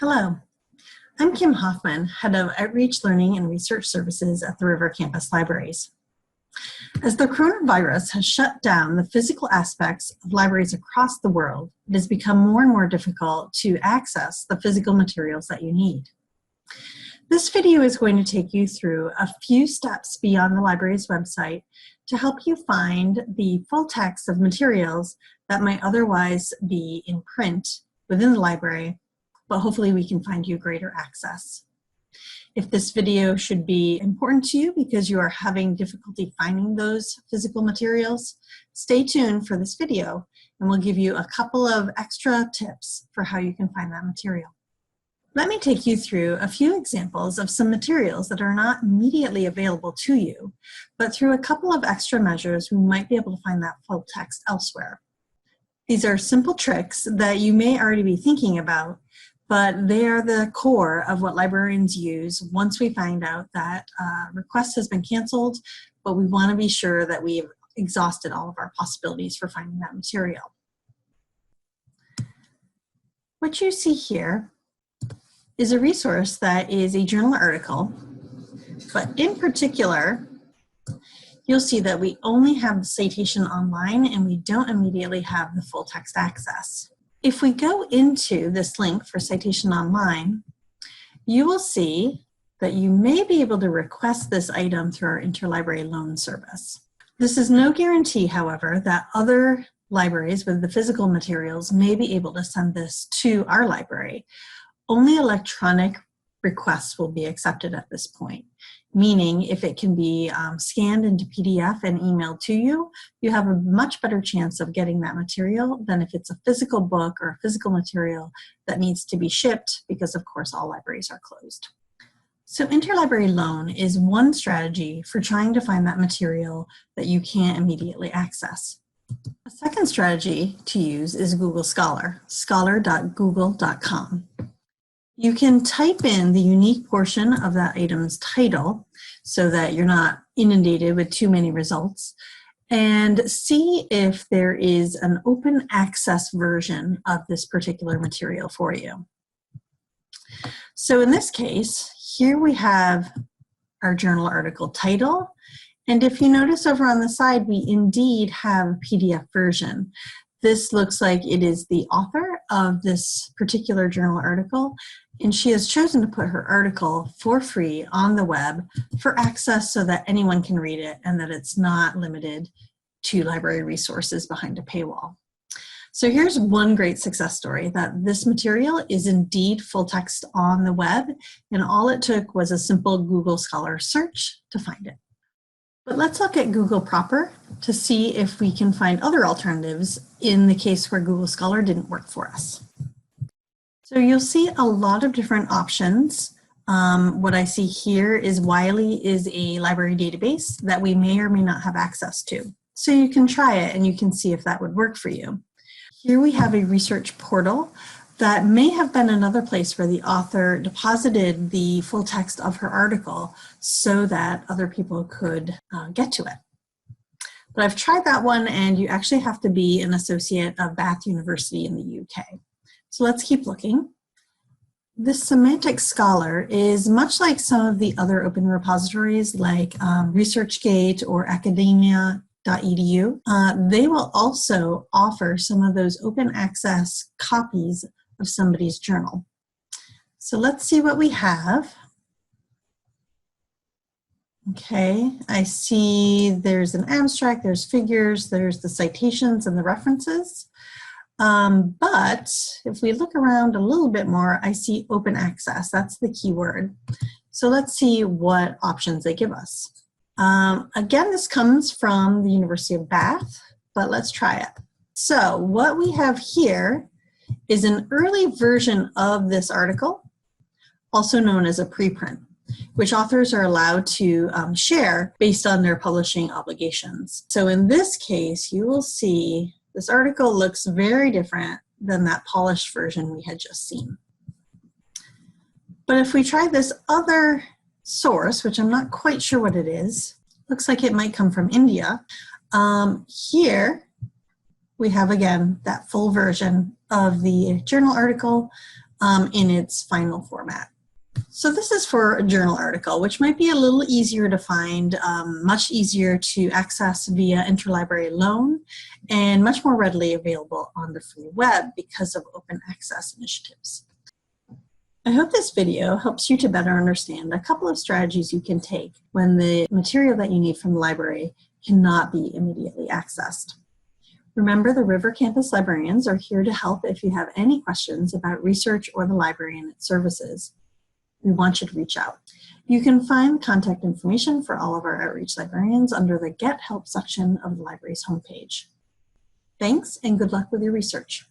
Hello, I'm Kim Hoffman, Head of Outreach Learning and Research Services at the River Campus Libraries. As the coronavirus has shut down the physical aspects of libraries across the world, it has become more and more difficult to access the physical materials that you need. This video is going to take you through a few steps beyond the library's website to help you find the full text of materials that might otherwise be in print within the library, but hopefully we can find you greater access. If this video should be important to you because you are having difficulty finding those physical materials, stay tuned for this video and we'll give you a couple of extra tips for how you can find that material. Let me take you through a few examples of some materials that are not immediately available to you, but through a couple of extra measures, we might be able to find that full text elsewhere. These are simple tricks that you may already be thinking about, but they are the core of what librarians use once we find out that a request has been canceled, but we want to be sure that we've exhausted all of our possibilities for finding that material. What you see here is a resource that is a journal article, but in particular, you'll see that we only have the citation online and we don't immediately have the full text access. If we go into this link for Citation Online, you will see that you may be able to request this item through our interlibrary loan service. This is no guarantee, however, that other libraries with the physical materials may be able to send this to our library. Only electronic requests will be accepted at this point, meaning if it can be scanned into PDF and emailed to you, you have a much better chance of getting that material than if it's a physical book or a physical material that needs to be shipped, because of course all libraries are closed. So interlibrary loan is one strategy for trying to find that material that you can't immediately access. A second strategy to use is Google Scholar, scholar.google.com. You can type in the unique portion of that item's title so that you're not inundated with too many results, and see if there is an open access version of this particular material for you. So in this case, here we have our journal article title, and if you notice over on the side, we indeed have a PDF version. This looks like it is the author of this particular journal article, and she has chosen to put her article for free on the web for access so that anyone can read it and that it's not limited to library resources behind a paywall. So here's one great success story, that this material is indeed full text on the web, and all it took was a simple Google Scholar search to find it. But let's look at Google proper to see if we can find other alternatives in the case where Google Scholar didn't work for us. So you'll see a lot of different options. What I see here is Wiley is a library database that we may or may not have access to. So you can try it and you can see if that would work for you. Here we have a research portal that may have been another place where the author deposited the full text of her article so that other people could get to it. But I've tried that one, and you actually have to be an associate of Bath University in the UK. So let's keep looking. This Semantic Scholar is much like some of the other open repositories like ResearchGate or academia.edu. They will also offer some of those open access copies of somebody's journal. So let's see what we have. Okay, I see there's an abstract, there's figures, there's the citations and the references. But if we look around a little bit more, I see open access. That's the key word. So let's see what options they give us. Again, this comes from the University of Bath, but let's try it. So what we have here is an early version of this article, also known as a preprint, which authors are allowed to share based on their publishing obligations. So in this case, you will see this article looks very different than that polished version we had just seen. But if we try this other source, which I'm not quite sure what it is, looks like it might come from India. Here we have, again, that full version of the journal article, in its final format. So this is for a journal article, which might be a little easier to find, much easier to access via interlibrary loan, and much more readily available on the free web because of open access initiatives. I hope this video helps you to better understand a couple of strategies you can take when the material that you need from the library cannot be immediately accessed. Remember, the River Campus librarians are here to help if you have any questions about research or the library and its services. We want you to reach out. You can find contact information for all of our outreach librarians under the Get Help section of the library's homepage. Thanks, and good luck with your research.